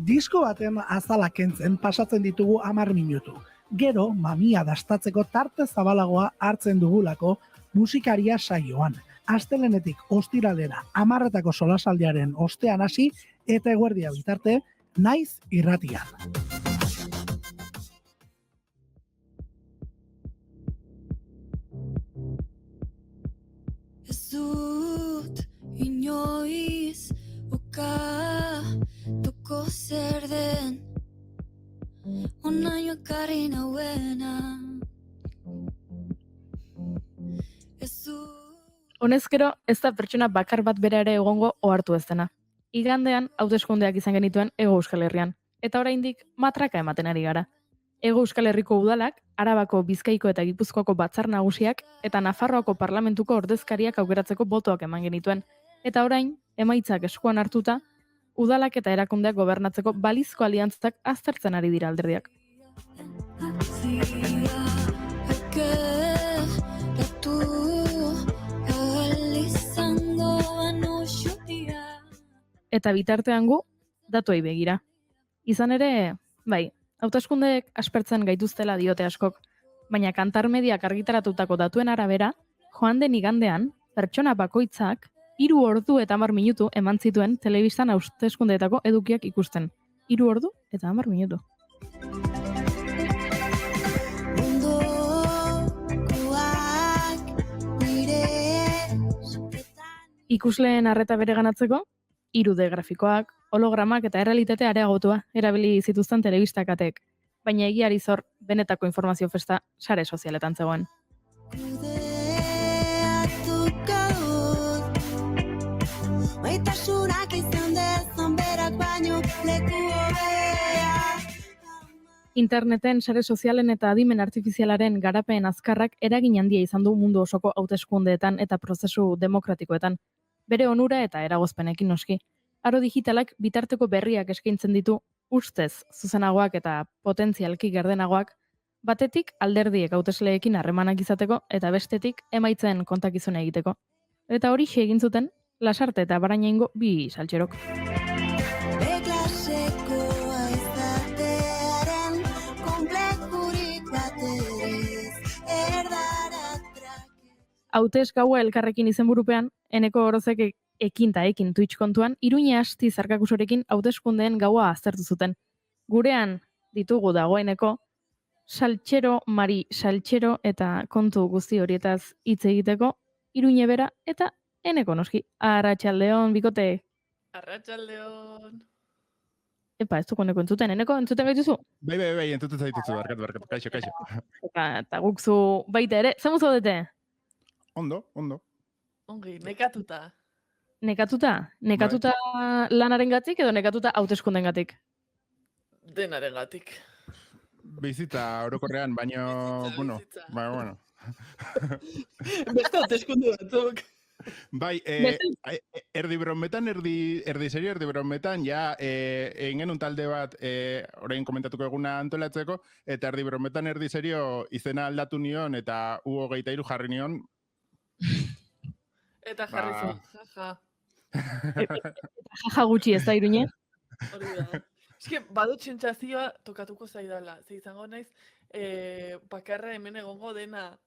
Disko baten azala kentzen pasatzen ditugu 10 minutu. Gero, mamia dastatzeko tarte zabalagoa hartzen dugulako musikaria saioan. Astelenetik ostiralera 10etako solasaldiaren ostean hasi eta eguerdia bitarte, naiz irratian. Ez dut inoiz ukatuko zer den onaino ekarri nauena. Honezkero, ez da pertsona bakar bat bera ere egongo ohartu ez dena. Igandean, hauteskundeak izan genituen Hego Euskal Herrian, eta oraindik matraka ematen ari gara. Hego Euskal Herriko udalak, Arabako, Bizkaiko eta Gipuzkoako batzar nagusiak eta Nafarroako parlamentuko ordezkariak aukeratzeko botoak eman genituen, eta orain, emaitzak eskuan hartuta, udalak eta erakundeak gobernatzeko balizko aliantzak aztertzen ari dira alderdiak. Eta bitartean gu, datuei begira. Izan ere, bai, hauteskundeek aspertzen gaituztela diote askok, baina Kantar Mediak argitaratutako datuen arabera, joan den igandean, pertsona bakoitzak 3 ordu eta 10 minutu eman zituen telebistan hauteskundeetako edukiak ikusten. 3 ordu eta 10 minutu. Ikusleen arreta bereganatzeko, 3D grafikoak, hologramak eta errealitate areagotua erabili zituzten telebistakatek, baina egiari zor benetako informazio festa sare sozialetan zegoen. Interneten, sare sozialen eta adimen artifizialaren garapen azkarrak eragin handia izan du mundu osoko hauteskundeetan eta prozesu demokratikoetan. Bere onura eta eragozpenekin noski. Aro digitalak bitarteko berriak eskaintzen ditu ustez zuzenagoak eta potentzialki gardenagoak, batetik alderdiek hautesleekin harremanak izateko eta bestetik emaitzen kontakizuna egiteko. Eta hori egin zuten Lasarte eta Barainaingo 2 saltxerok. Hautes gaua elkarrekin izenburupean, Eneko Orozek ekin Twitch kontuan, Iruñe Asti zarkakusorekin hauteskundeen gaua aztertu zuten. Gurean ditugu dagoeneko, saltxero, mari saltxero eta kontu guzti horietaz hitz egiteko, Iruñe bera eta Eneko noski. Arratsaldeon, bikote. Arratsaldeon. Epa, ez dugu Eneko entzuten. Eneko, entzuten gaituzu? Bai, entzuten zaituzu, barkatu, kaixo. Eta guk zu baita ere, zamu zaudete? Ondo. Ongi, nekatuta. Nekatuta lanarengatik edo nekatuta hauteskundengatik? Denarengatik. Bizitza orokorrean, baino, bueno. Beste hauteskunde batzuk. Bai, erdi brometan, erdi serio, erdi brometan, ja, egin genuen talde bat, orain komentatuko eguna antolatzeko, eta erdi brometan, erdi serio izena aldatu nion, eta U23 jarri nion. Eta jarri zuen, jaja. Jaja gutxi ez da, Iruñe? Hori da. Eske, badut sentsazioa tokatuko zaidala. Ze izango naiz, bakarra hemen egongo dena.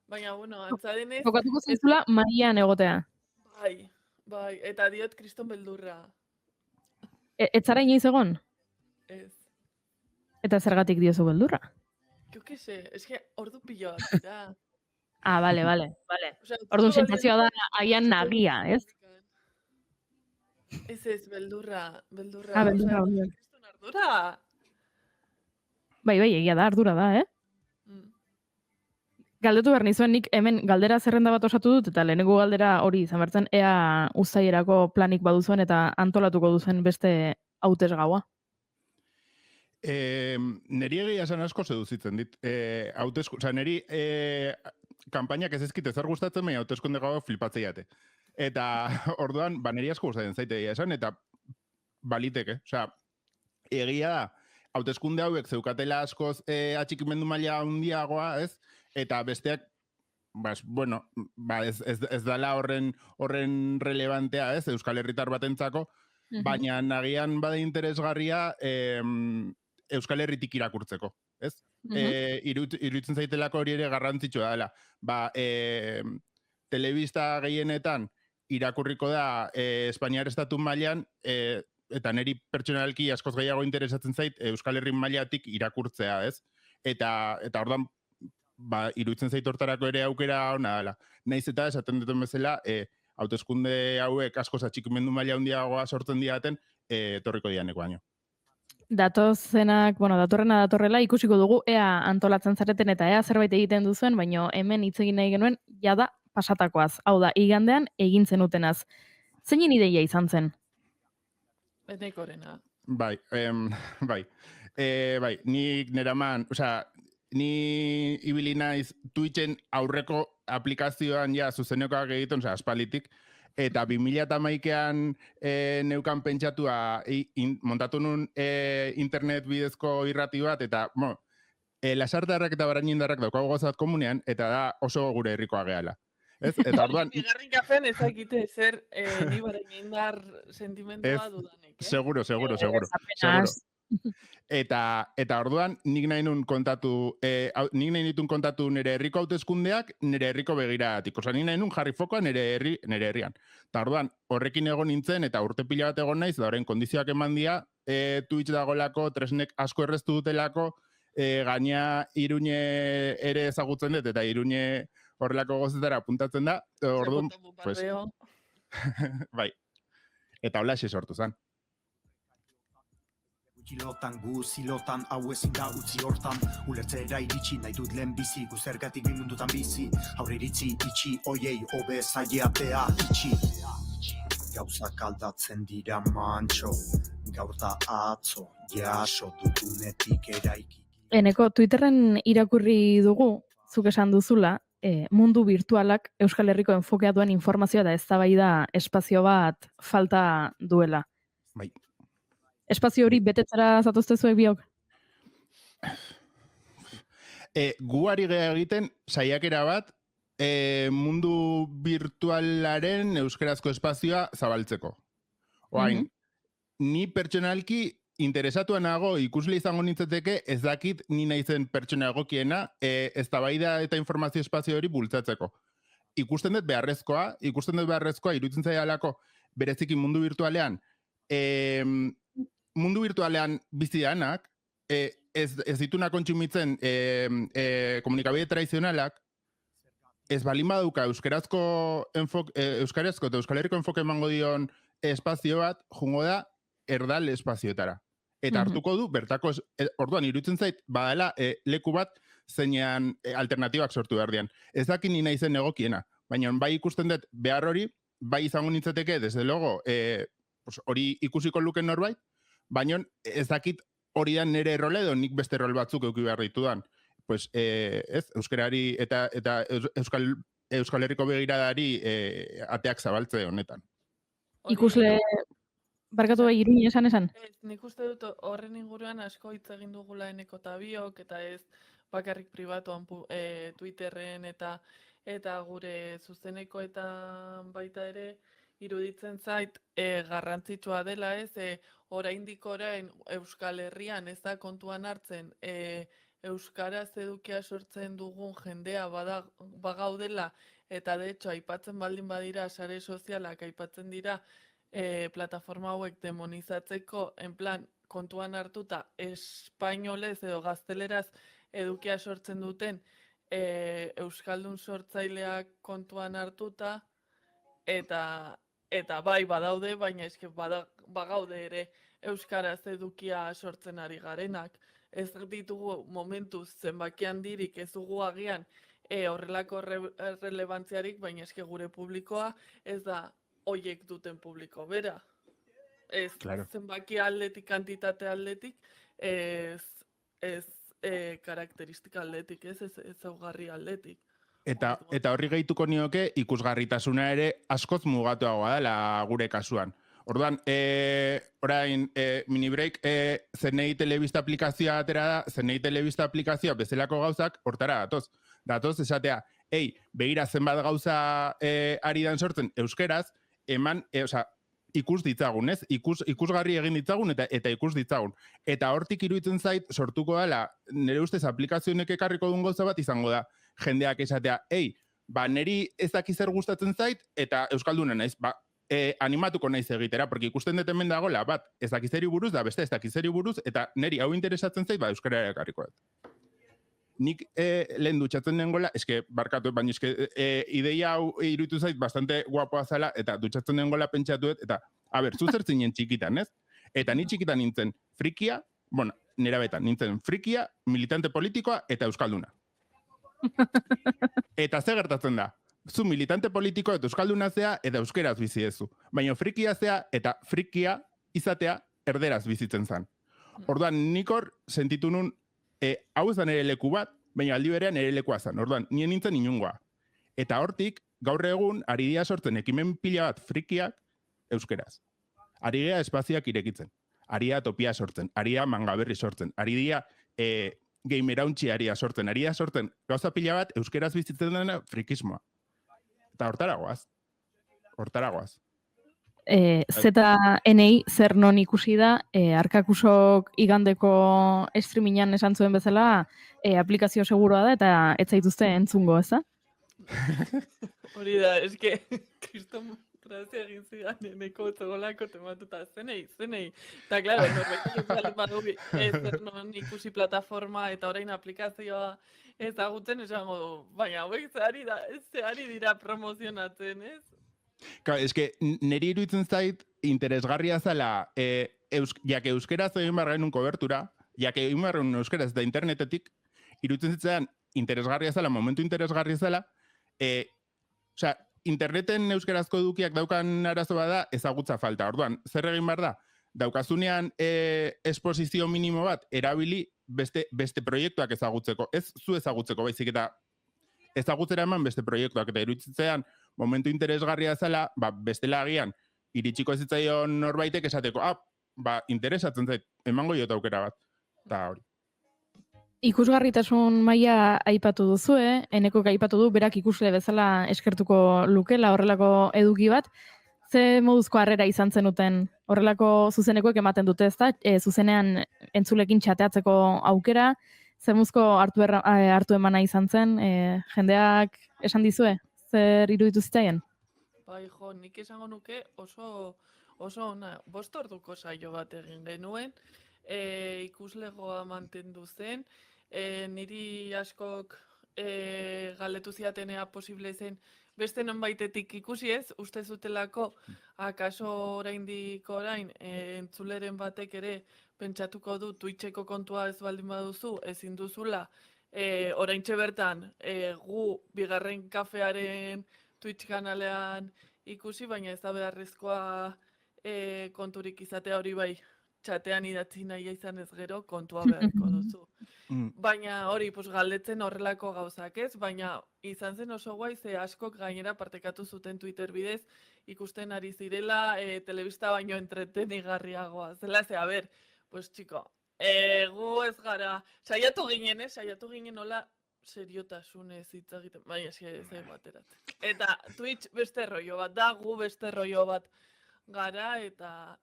Baina, bueno, antza denez... Tokatuko zaizula Marian egotea. Bai, eta diot kriston beldurra. Ez zara inoiz egon? Ez. Eta zergatik diozu beldurra? Jo que se, eske, ordu pilo bat, da. Ah, vale. Orduan sentsazioa da agian nagia, ez? Ez, beldurra. Ah, beldurra. Kriston ardura. Bai, egia da, ardura da, Galdetu behar nizuen nik hemen galdera zerrenda bat osatu dut, eta lehenengo galdera hori izan bertzen, ea uztaierako planik baduzuen eta antolatuko duzen beste hautes gaua. Neri egia esan asko seduzitzen dit. Neri kampainak ez ezkite zer gustatzen, baina hauteskunde gaua flipatzeiate. Eta orduan, neri asko gustatzen zaite egia esan, eta baliteke. Egia da, hauteskunde hauek zeukatela askoz atxikimendu maila handiagoa, ez? Eta besteak, bueno, ez dala horren relevantea, ez, Euskal Herritar batentzako, baina nagian bada interesgarria Euskal Herritik irakurtzeko, ez? Iruditzen zaitelako hori ere garrantzitsua dela. Telebista gehienetan irakurriko da Espainiar estatu mailan, eta niri pertsonalki askoz gehiago interesatzen zait Euskal Herri mailatik irakurtzea, ez? Eta orduan, iruditzen zait hortarako ere aukera ona dela. Naiz eta esaten duten bezala, hauteskunde hauek askoz atxikimendu maila handiagoa sortzen diaten, etorriko dianeko baino. Datorrena datorrela ikusiko dugu ea antolatzen zareten eta ea zerbait egiten duzuen, baino hemen hitz egin nahi genuen jada pasatakoaz. Hau da, igandean egin zenutenaz. Zeinen ideia izan zen? Enekorena. Bai, nik neraman, ni ibili naiz Twitchen aurreko aplikazioan zuzenekoak egiten, aspalitik, eta 2011an neukan pentsatua montatu nun internet bidezko irrati bat, eta lasartarrak eta baraindarrak daukago gozat komunean, eta da oso gure herrikoa gehala. Eta orduan... Bigarren kafean ezakite zer ni barainindar sentimentua dudanik. Seguro. Eta orduan nik nahi nituen kontatu nire herriko hauteskundeak nire herriko begiratik. Nik nahi nuen jarri fokoa nire herrian. Eta orduan horrekin egon nintzen eta urte pila bat egon naiz, da horren kondizioak eman dia, Twitch dagolako, tresnek asko erreztu dutelako, gaina Iruñe ere ezagutzen dut, eta Iruñe horrelako gozetara apuntatzen da. Orduan, bai. Eta hola sortu zen. Kilotan guzilotan, hau ezin da utzi hortan. Ulertzera iritsi nahi dut lehen bizi, guzergatik bimundutan bizi. Aurre iritzi, itxi, oiei, hobe zaiatea, itxi. Gauzak aldatzen dira mantxo, gaur da atzo, jaso dutunetik eraiki. Eneko, Twitterren irakurri dugu, zuk esan duzula, mundu virtualak Euskal Herriko enfokea duen informazioa da eztabaida espazio bat falta duela. Bai. Espazio hori betetzera zatozte zuek biok? Guari geha egiten saiakera bat mundu virtualaren euskarazko espazioa zabaltzeko. Oain, ni pertsonalki interesatuan nago ikusle izango nintzateke ez dakit ni naizen pertsona egokiena eztabaida eta informazio espazio hori bultzatzeko. Ikusten dut beharrezkoa, iruditzen zaidalako bereziki mundu virtualean bizi danak, ez dituna kontsumitzen komunikabide tradizionalak, ez balin baduka euskarazko eta Euskal Herriko enfoke emango dion espazio bat, jungo da erdal espazioetara. Eta hartuko du, bertako, orduan iruditzen zait, badala leku bat zeinean alternatibak sortu behar dian. Ez dakin ni naizen egokiena, baina bai ikusten dut behar hori, bai izango nintzateke, desde logo, hori ikusiko luken norbait, baina ez dakit hori da nire role edo nik beste rol batzuk euki behar ditudan. Pues, euskarari eta Euskal Herriko begiradari ateak zabaltze honetan. Ikusle, barkatu bai Iruñe esan? Nik uste dut horren inguruan asko hitz egin dugula Eneko eta biok, eta ez bakarrik pribatuan Twitterren eta gure zuzeneko eta baita ere, iruditzen zait garrantzitsua dela ez, oraindik orain Euskal Herrian ez da kontuan hartzen euskaraz edukia sortzen dugun jendea bagaudela, eta de hecho aipatzen baldin badira sare sozialak, aipatzen dira plataforma hauek demonizatzeko, en plan kontuan hartuta espainolez edo gazteleraz edukia sortzen duten euskaldun sortzaileak kontuan hartuta, eta bai badaude, baina eske bagaude ere euskaraz edukia sortzen ari garenak. Ez ditugu momentuz zenbaki handirik ez dugu agian horrelako relevantziarik, baina eske gure publikoa ez da hoiek duten publiko bera. Ez zenbaki aldetik, kantitate aldetik, ez karakteristika aldetik, ez ezaugarri aldetik. Eta horri gehituko nioke ikusgarritasuna ere askoz mugatuagoa dela gure kasuan. Orduan, orain, mini break, zenei telebista aplikazioa atera da, zenei telebista aplikazioa bezalako gauzak, hortara datoz. Datoz esatea, begira zenbat gauza ari dan sortzen euskeraz, eman, ikus ditzagun, ez? Ikusgarri egin ditzagun eta ikus ditzagun. Eta hortik iruditzen zait, sortuko dela, nire ustez aplikazionek ekarriko duen gauza bat izango da, jendeak esatea, neri ez daki zer gustatzen zait, eta euskalduna naiz, animatuko naiz egitera, porque ikusten dut hemen dagoela, bat, ez dakizeri buruz, da beste ez dakizeri buruz, eta neri hau interesatzen zait, euskara ekarriko dut. Nik lehen dutxatzen dengoela, barkatu, baina ideia hau iruditu zait bastante guapoa zela, eta dutxatzen dengoela pentsatu dut, eta, zu zer zinen txikitan, ez? Eta ni txikitan nintzen frikia, nera betan, nintzen frikia, militante politikoa eta euskalduna. Eta ze gertatzen da? Zu militante politiko eta euskalduna zea, eta euskeraz bizi ezu. Baina frikia zea, eta frikia izatea erderaz bizitzen zen. Orduan, nik hor sentitu nun, hau ez da nire leku bat, baina aldi berean nire lekua zen. Orduan, nien nintzen inungoa. Eta hortik, gaur egun, ari dira sortzen ekimen pila bat frikiak euskeraz. Ari dira espazioak irekitzen. Ari dira topia sortzen. Ari dira mangaberri sortzen. Ari dira gamerauntxi ari dira sortzen. Ari dira sortzen gauza pila bat euskeraz bizitzen dena frikismoa. Eta hortaragoaz. ZNI zer non ikusi da, Arkakusok igandeko streamingan esan zuen bezala, aplikazio seguroa da eta ez zaituzte entzungo, ez da? Hori da, kriston grazia egin zidan, eneko zegoelako tematuta, zenei. Eta, klaro, norbaitik ez badu zer non ikusi plataforma eta orain aplikazioa ezagutzen esango du, baina hauek zehari dira promozionatzen, ez? Claro, niri iruditzen zait interesgarria zela, jake euskeraz egin behar genuen kobertura, jake egin behar genuen euskeraz eta internetetik, iruditzen zitzean interesgarria zela, momentu interesgarria zela, interneten euskerazko edukiak daukan arazo bada ezagutza falta. Orduan, zer egin behar da? Daukazunean esposizio minimo bat erabili beste proiektuak ezagutzeko. Ez zu ezagutzeko, baizik eta ezagutzera eman beste proiektuak. Eta iruditzean, momentu interesgarria zela, bestela agian, iritsiko ez zitzaion norbaitek esateko, interesatzen zait, emango jota aukera bat. Eta hori. Ikusgarritasun maila aipatu duzu, Enekok aipatu du, berak ikusle bezala eskertuko lukela horrelako eduki bat. Ze moduzko harrera izan zenuten horrelako zuzenekoek ematen dute, ez da? Zuzenean entzulekin txateatzeko aukera, ze moduzko hartu emana izan zen, jendeak esan dizue, zer iruditu zitzaien? Bai, nik esango nuke oso ona, 5 orduko saio bat egin genuen, ikuslegoa mantendu zen, niri askok galdetu ziatenea posible zen beste nonbaitetik ikusi ez, uste zutelako, akaso orain entzuleren batek ere pentsatuko du Twitcheko kontua ez baldin baduzu, ezin duzula, oraintxe bertan gu bigarren kafearen Twitch kanalean ikusi, baina ez da beharrezkoa konturik izatea hori bai. Txatean idatzi nahi izan ez gero, kontua beharko duzu. Baina hori, galdetzen horrelako gauzak ez, baina izan zen oso guai, ze askok gainera partekatu zuten Twitter bidez, ikusten ari zirela, telebista baino entretenigarriagoa. Zela ze, txiko, gu ez gara, saiatu ginen nola seriotasunez hitz egiten, baina ez bateratzen. Eta Twitch beste rollo bat da, gu beste rollo bat gara eta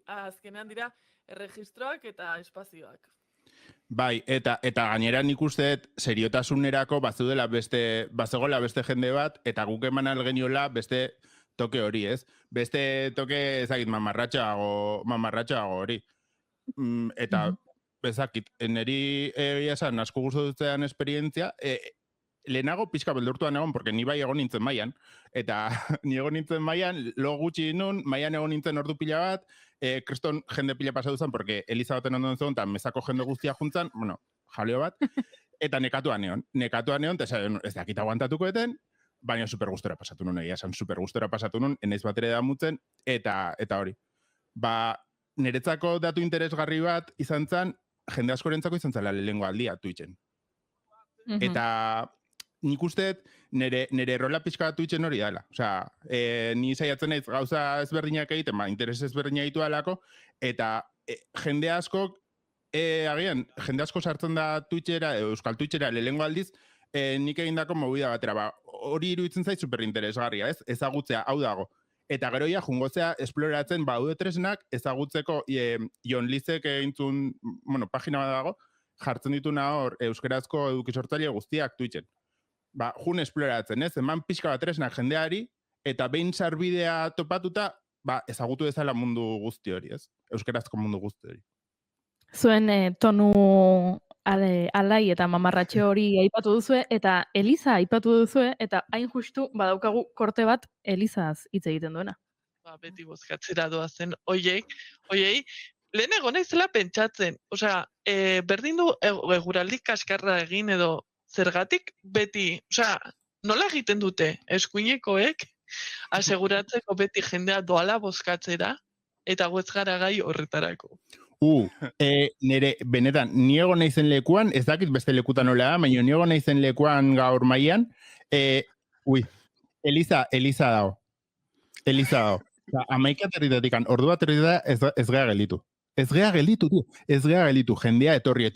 azkenean dira erregistroak eta espazioak. Bai, eta gainera nik uste seriotasunerako bazegoela beste jende bat, eta guk eman algeniola beste toke hori, ez? Beste toke ezagit mamarratxoago hori. Eta bezakit, neri esan asko gustu dutzean esperientzia, lehenago pixka beldurtuan egon, porque ni bai egon nintzen maian, eta ni egon nintzen maian, lo gutxi nun, maian egon nintzen ordu pila bat, kriston jende pila pasatu zen, porque Eliza baten ondoen zegoen, eta mesako jende guztia juntzan, jaleo bat, eta nekatuan egon, eta ez dakit aguantatuko eten, baina super gustora pasatu nun, egia esan super gustora pasatu nun, enaiz bat ere damutzen, eta hori. Niretzako datu interesgarri bat izan zen, jende askorentzako izan zela lehengo aldia Twitchen. Eta nik uste nire rola pixka Twitchen hori dela. Osea, ni saiatzen naiz gauza ezberdinak egiten, interes ezberdinak ditu dalako, eta jende asko, agian, jende asko sartzen da Twitchera, Euskal Twitchera lehengo aldiz, nik egindako movida batera, hori iruditzen zait superinteresgarria, ez? Ezagutzea, hau dago. Eta gero ja, jungozea esploratzen baude tresnak ezagutzeko Jon Lizek egintzun, pagina bat dago, jartzen dituna hor euskarazko edukisortzaile guztiak Twitchen. Jun esploratzen, ez? Eman pixka bat tresnak jendeari, eta behin sarbidea topatuta, ezagutu dezala mundu guzti hori, ez? Euskarazko mundu guzti hori. Zuen tonu alai eta mamarratxe hori aipatu duzue, eta Eliza aipatu duzue, eta hain justu badaukagu korte bat Elizaz hitz egiten duena. Beti bozkatzera doazen oiei, lehenago naizela pentsatzen, berdin du eguraldi kaskarra egin edo zergatik beti, nola egiten dute eskuinekoek aseguratzeko beti jendea doala bozkatzera eta guetz gara gai horretarako. Nere, benetan, niego naizen lekuan, ez dakit beste lekutan nola da, baina niego naizen lekuan gaur maian, Eliza dago. Amaika territatikan, ordu bat territatik ez gea gelitu. Ez gea gelitu, jendea etorri.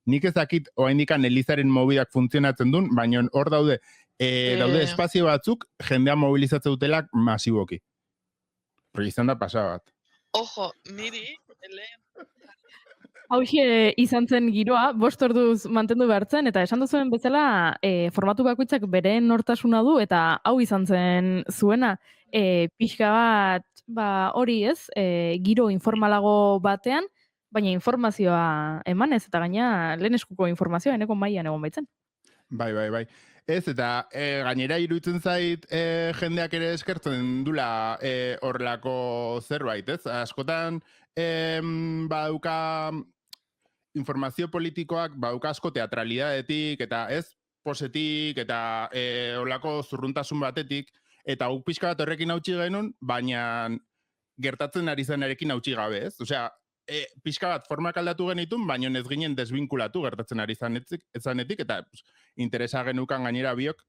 Nik ez dakit, oaindikan Elizaren mobidak funtzionatzen duen, baina hor daude espazio batzuk, jendea mobilizatzen dutelak masiboki. Hori izan da pasa bat. Ojo, niri, Hauxe izan zen giroa, 5 orduz mantendu behartzen, eta esan duzuen bezala formatu bakoitzak bere nortasuna du, eta hau izan zen zuena, pixka bat hori ez, giro informalago batean, baina informazioa emanez, eta gaina lehen eskuko informazioa eneko mailan egon baitzen. Bai. Ez, eta gainera iruditzen zait jendeak ere eskertzen dula horrelako zerbait, ez? Askotan badauka informazio politikoak badauka asko teatralidadetik, eta ez posetik, eta horrelako zurruntasun batetik, eta guk pixka bat horrekin hautsi genuen, baina gertatzen ari zenarekin hautsi gabe, ez? Osea, pixka bat formak aldatu genitun, baina ez ginen desbinkulatu gertatzen ari zanetik, eta interesa genukan gainera biok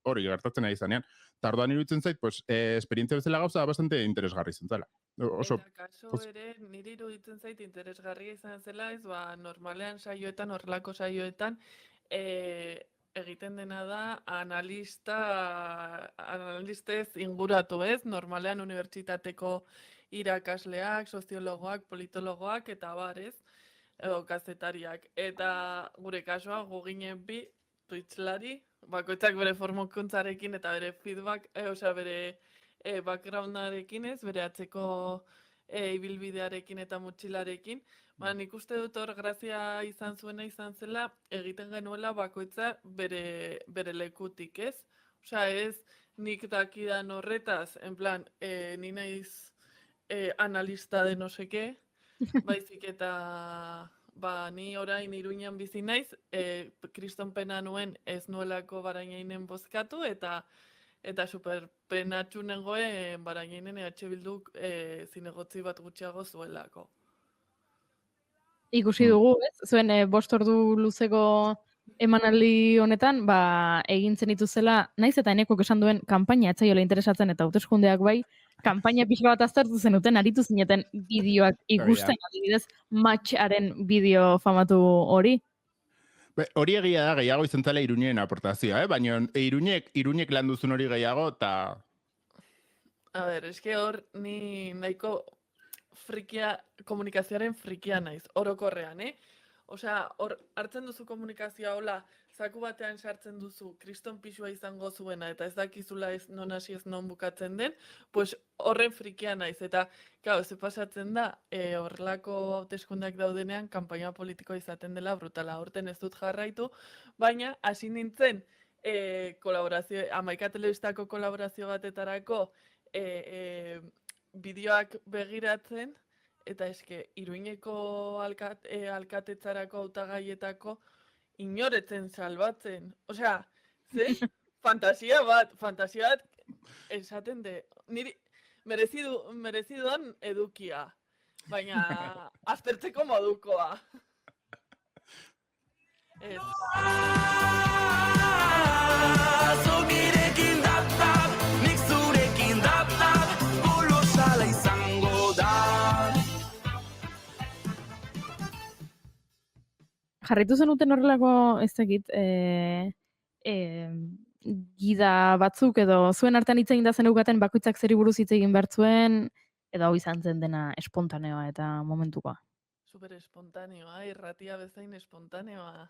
hori gertatzen ari zanean. Eta orduan iruditzen zait, esperientzia bezala gauza bastante interesgarri zentzala. Eta kaso ere, niri iruditzen zait interesgarria izan zela, ez normalean saioetan, horrelako saioetan, egiten dena da analistez inguratu, ez? Normalean unibertsitateko irakasleak, soziologoak, politologoak, eta barez, edo kazetariak. Eta gure kasua guginen bi Twitchlari, bakoitzak bere formakuntzarekin eta bere feedback, bere backgroundarekin ez, bere atzeko ibilbidearekin eta motxilarekin. Nik uste dut hor grazia izan zela, egiten genuela bakoitza bere lekutik, ez? Ez nik dakidan horretaz, en plan, ni naiz analista de no seke, baizik eta ni orain Iruñan bizi naiz, kriston pena nuen ez nuelako Barainainen bozkatu, eta superpenatxu nengoen Barainainen EH Bilduk zinegotzi bat gutxiago zuelako. Ikusi dugu, ez? Zuen 5 ordu luzeko emanaldi honetan, egin zen dituzela, naiz eta enekok esan duen kanpaina etzaiola interesatzen eta hauteskundeak bai, kanpaina pixka bat aztertu zenuten, aritu zineten bideoak ikusten, adibidez, matxaren bideo famatu hori. Hori egia da gehiago izan zela Iruñen aportazioa, baina Iruñek lan duzun hori gehiago, eta... A ber, eske hor ni nahiko komunikazioaren frikia naiz, orokorrean, Osea, hor hartzen duzu komunikazioa hola, zaku batean sartzen duzu, kriston pixua izango zuena, eta ez dakizula ez non hasi ez non bukatzen den, pues horren frikia naiz. Eta, claro, ze pasatzen da, horrelako hauteskundeak daudenean, kanpaina politikoa izaten dela brutala. Horten ez dut jarraitu, baina hasi nintzen Amaika Telebistako kolaborazio batetarako bideoak begiratzen, eta eske, Iruñeko alkatetzarako hautagaietako inoretzen salbatzen. Osea, fantasia bat esaten de, niri mereziduan edukia, baina aztertzeko modukoa. Ez. Zugirekin dap-dap, nik zurekin dap-dap, kolosala izango da. Jarraitu zenuten horrelako, ez dakit, gida batzuk edo zuen artean hitz egin da zeneukaten bakoitzak zeri buruz hitz egin behar zuen, edo hau izan zen dena espontaneoa eta momentukoa. Super espontaneoa, irratia bezain espontaneoa.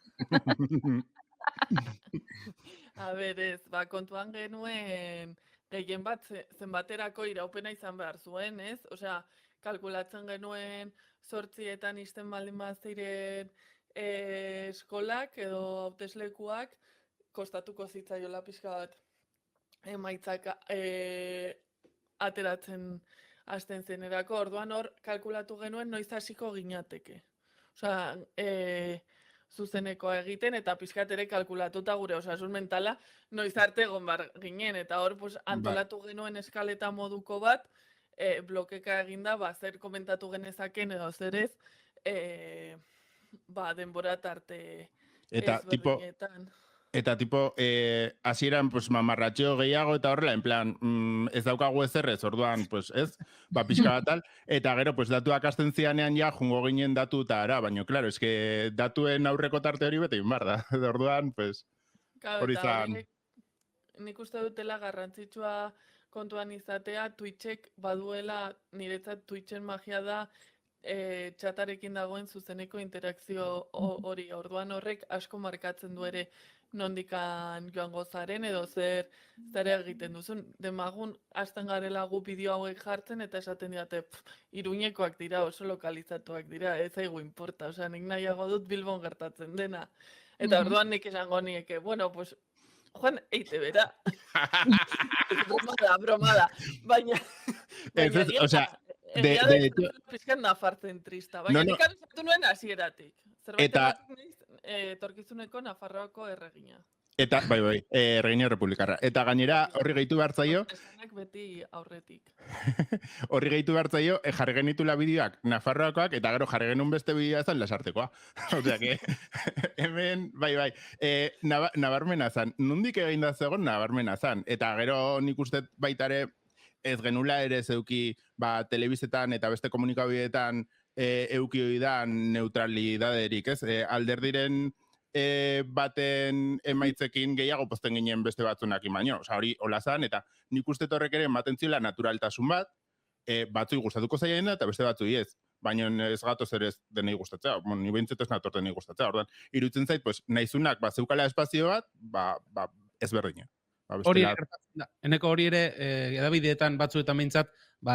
A ber, ez, kontuan genuen gehien bat zenbaterako iraupena izan behar zuen, ez? Osea, kalkulatzen genuen 8etan isten baldin baziren eskolak edo hauteslekuak kostatuko zitzaiola pixka bat emaitzak ateratzen hasten zenerako. Orduan hor kalkulatu genuen noiz hasiko ginateke. Osea, zuzenekoa egiten eta pixkat ere kalkulatuta gure osasun mentala noiz arte egon bar ginen eta hor pues, antolatu genuen eskaleta moduko bat blokeka eginda zer komentatu genezaken edo zer ez denbora tarte eta ezberdinetan. Eta tipo, hasieran pues, mamarratxeo gehiago eta horrela, en plan, ez daukagu ezerrez, orduan, pues, ez, pixka bat tal, eta gero, pues, datuak hasten zianean ja, jungo ginen datu eta ara, baina, claro, eske datuen aurreko tarte hori bete inbar da, orduan, pues, hori zan. Nik uste dutela garrantzitsua kontuan izatea, Twitchek baduela, niretzat Twitchen magia da, txatarekin dagoen zuzeneko interakzio hori, orduan horrek asko markatzen du ere, nondikan joango zaren edo zer egiten duzun. Demagun, hasten garela gu bideo hauek jartzen eta esaten diate, Iruñekoak dira, oso lokalizatuak dira, ez zaigu importa. Osea, nik nahiago dut Bilbon gertatzen dena. Eta orduan nik esango nieke, bueno, pues, Juan, EITB-ra. Broma da. Baina, pizkan nafartzen trista. Baina nik abizatu nuen hasieratik. Zerbait etorkizuneko Nafarroako erregina. Eta, bai, erregina republikarra. Eta gainera, horri gehitu behar zaio... Esanak beti aurretik. Horri gehitu behar zaio, jarri genitula bideoak Nafarroakoak, eta gero jarri genuen beste bideoa ezan Lasartekoa. Osea, que, hemen, bai, nabarmena zan. Nundik egin da zegoen nabarmena zan. Eta gero nik uste baitare ez genula ere zeuki telebizetan eta beste komunikabideetan euki oidan neutralidaderik, ez? Alderdiren baten emaitzekin gehiago pozten ginen beste batzunak baino. Osa, hori hola zan, eta nik uste horrek ere ematen zila naturaltasun bat, batzui gustatuko zaien da, eta beste batzui ez. Baina ez gatoz ere ez denei gustatzea. Ni behintzat ez nator denei gustatzea. Orduan, irutzen zait, pues, nahizunak zeukala espazio bat, ez berdina. Hori gertatzen da. Eneko hori ere, edabideetan batzuetan behintzat,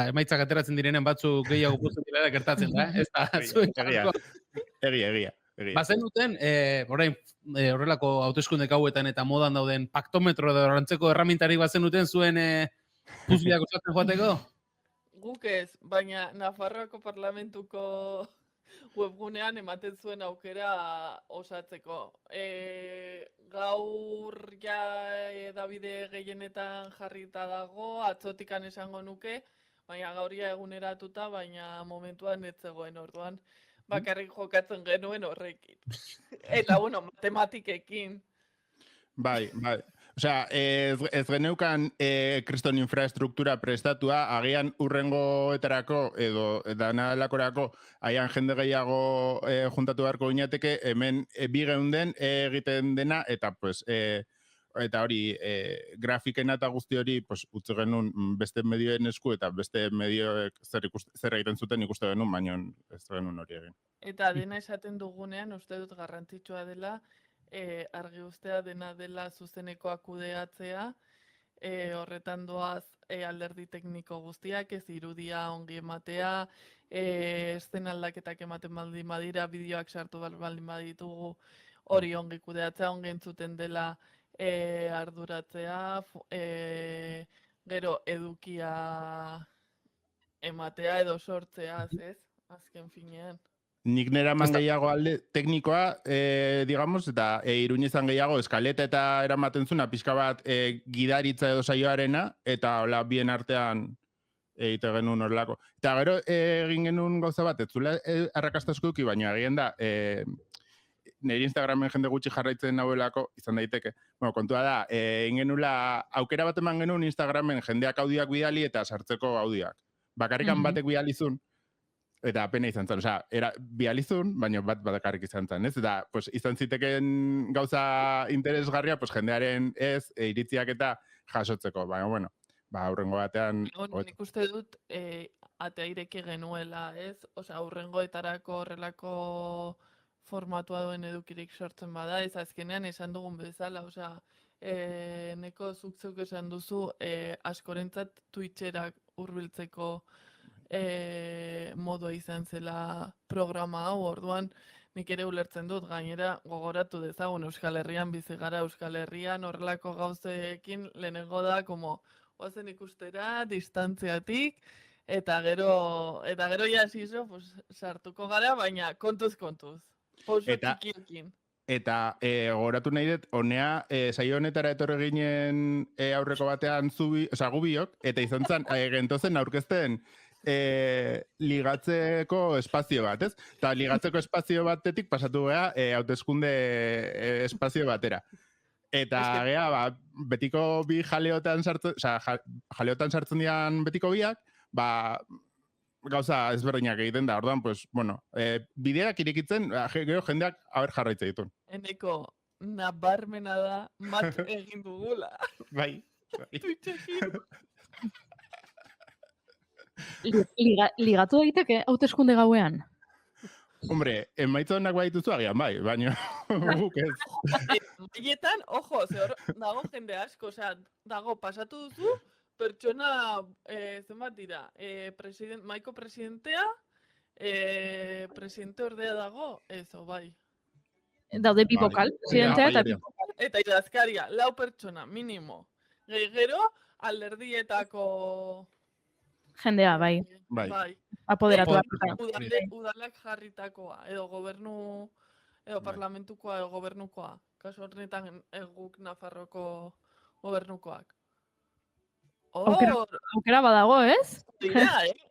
emaitzak ateratzen direnen batzu gehiago guztien dira gertatzen da, ez da, zuen Egia. Bazen duten, horrelako hauteskundek hauetan eta modan dauden paktometro edo rantzeko erramintarik bazen duten zuen puzliak osatzen joateko? Guk ez, baina Nafarroako parlamentuko webgunean ematen zuen aukera osatzeko. Gaur ja edabide gehienetan jarrita dago, atzotikan esango nuke, baina gaur ja eguneratuta, baina momentuan ez zegoen orduan. Bakarrik jokatzen genuen horrekin. Eta, bueno, matematikekin. Bai. Osea, ez geneukan kriston infrastruktura prestatua, agian urrengoetarako edo danalakorako aian jende gehiago juntatu beharko ginateke, hemen bi geunden egiten dena, eta pues, eta hori grafikena eta guzti hori pues, utzi genuen beste medioen esku, eta beste medioek zer egiten zuten ikuste genuen, baina ez genuen hori egin. Eta dena esaten dugunean, uste dut garrantzitsua dela, argi ustea dena dela zuzenekoa kudeatzea, horretan doaz alderdi tekniko guztiak, ez irudia ongi ematea, eszena aldaketak ematen baldin badira, bideoak sartu baldin baditugu, hori ongi kudeatzea, ongi entzuten dela arduratzea, gero edukia ematea edo sortzea, ez? Azken finean. Nik neraman gehiago alde teknikoa, digamos, eta Iruñezan gehiago eskaleta eta eramaten zuna pixka bat gidaritza edo saioarena, eta hola bien artean egite genuen horrelako. Eta gero egin genuen gauza bat, ez zula arrakastasko baina egin da, nire Instagramen jende gutxi jarraitzen nauelako izan daiteke. Bueno, kontua da, egin genula aukera bat eman genuen Instagramen jendeak audioak bidali eta sartzeko audioak. Bakarrikan batek bidalizun, Eta pena izan zen, osea, bializun, baina bat bakarrik izan zen, ez? Eta, pues, izan ziteken gauza interesgarria, pues, jendearen ez, iritziak eta jasotzeko, baina, bueno, aurrengo batean... Nik uste dut, atea ireki genuela, ez? Osea, aurrengoetarako horrelako formatua duen edukirik sortzen bada, ez azkenean esan dugun bezala, osea, neko zuk esan duzu, askorentzat Twitcherak hurbiltzeko modua izan zela programa hau, orduan nik ere ulertzen dut, gainera gogoratu dezagun Euskal Herrian bizi gara, Euskal Herrian horrelako gauzeekin lehenengo da, oazen ikustera, distantziatik, eta gero ja zizo, pues, sartuko gara, baina kontuz. Pauso txikiekin. Eta gogoratu nahi dut, honea, saio honetara etorri ginen aurreko batean gubiok, eta izan zen, gentozen aurkezten ligatzeko espazio bat, ez? Eta ligatzeko espazio batetik pasatu geha hauteskunde espazio batera. Eta gea, betiko bi jaleotan sartzen dian betiko biak, gauza ezberdinak egiten da, orduan, pues, bueno, bideak irekitzen, gero jendeak jarraitze ditun. Eneko, nabarmena da, mat egin dugula. Bai. Twitchekin. Ligatu daiteke hauteskunde gauean? Hombre, emaitza honak badituzu agian, bai, baina guk ez. Maietan, ojo, hor dago jende asko, osea, dago pasatu duzu, pertsona, zenbat dira, maiko presidentea, presidente ordea dago, ezo, bai. Daude bi bokal, presidentea eta bi bokal. Eta idazkaria, 4 pertsona, minimo. Gero, alderdietako... Jendea, bai. Apoderatu Udalak jarritakoa, edo gobernu, edo parlamentukoa, edo gobernukoa. Kasu horretan guk Nafarroko gobernukoak. Aukera badago, ez? Dira,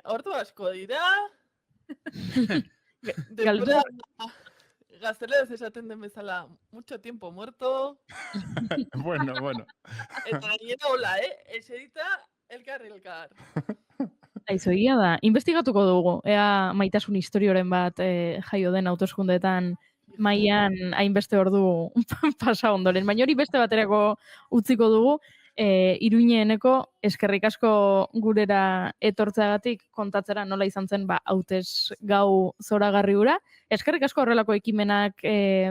ordu asko dira. Gazteleraz esaten den bezala, mucho tiempo muerto. Bueno. Eta gainera hola, eserita elkar. Aizu, egia da. Investigatuko dugu. Ea maitasun historioren bat jaio den hauteskundeetan mailan hainbeste ordu pasa ondoren. Baina hori beste baterako utziko dugu. Iruñeeneko eskerrik asko gurera etortzeagatik kontatzera nola izan zen hautes gau zoragarri hura. Eskerrik asko horrelako ekimenak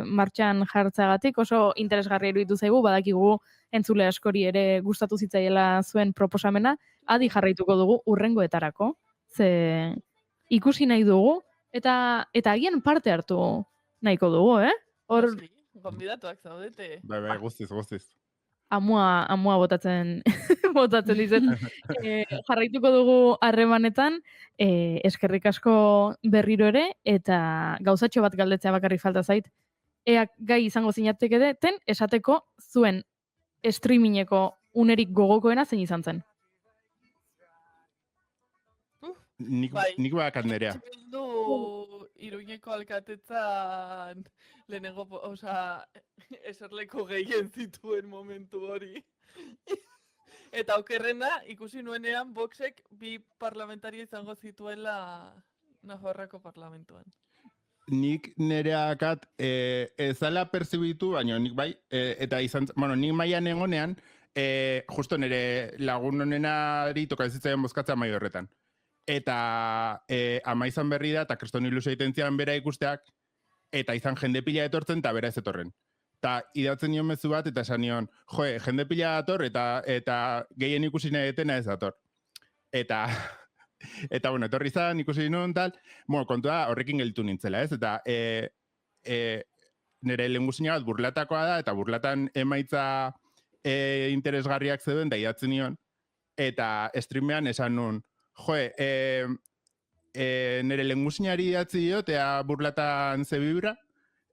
martxan jartzeagatik oso interesgarri iruditu zaigu, badakigu entzule askori ere gustatu zitzaiela zuen proposamena, adi jarraituko dugu urrengoetarako. Ze ikusi nahi dugu eta agian parte hartu nahiko dugu, Hor gonbidatuak zaudete. Bai, guztiz. Amua botatzen dizet. Jarraituko dugu harremanetan, eskerrik asko berriro ere, eta gauzatxo bat galdetzea bakarrik falta zait. Eak gai izango zinateke ten esateko zuen streamingeko unerik gogokoena zein izan zen? Nik bakat nerea. Du Iruñeko alkatetzan lehenengo, eserleko gehien zituen momentu hori. Eta okerrena, ikusi nuenean Voxek 2 parlamentario izango zituela Nafarroako parlamentuan. Nik nereakat ezala perzibitu, baina nik bai, eta izan, nik maian egonean, justo nire lagun honenari toka ezitzaian bozkatzea maio horretan. Eta ama izan berri da, eta kriston ilusio egiten zian bera ikusteak, eta izan jende pila etortzen, eta bera ez etorren. Eta idatzen nion mezu bat, eta esan nion, jende pila dator, eta gehien ikusi nahi etena ez dator. Eta, bueno, etorri izan, ikusi nuen, tal, kontua horrekin gelditu nintzela, ez? Eta nire lehengusina bat burlatakoa da, eta burlatan emaitza interesgarriak zeuden, da idatzen nion, eta streamean esan nuen, nire lengusinari idatzi diot, ea burlatan ze bibra,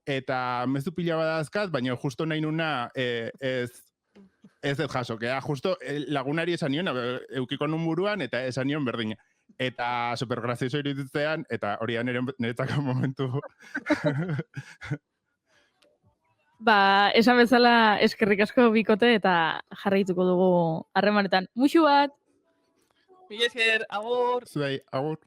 eta mezu pila badazkat, baina justo nahi nuna ez jaso, justo lagunari esan nion, eukiko nun buruan, eta esan nion berdina. Eta supergrazioso iruditzean, eta hori da niretzako momentu. Esan bezala eskerrik asko bikote, eta jarraituko dugu harremanetan. Muxu bat! Mila esker, agur! Zuei, agur!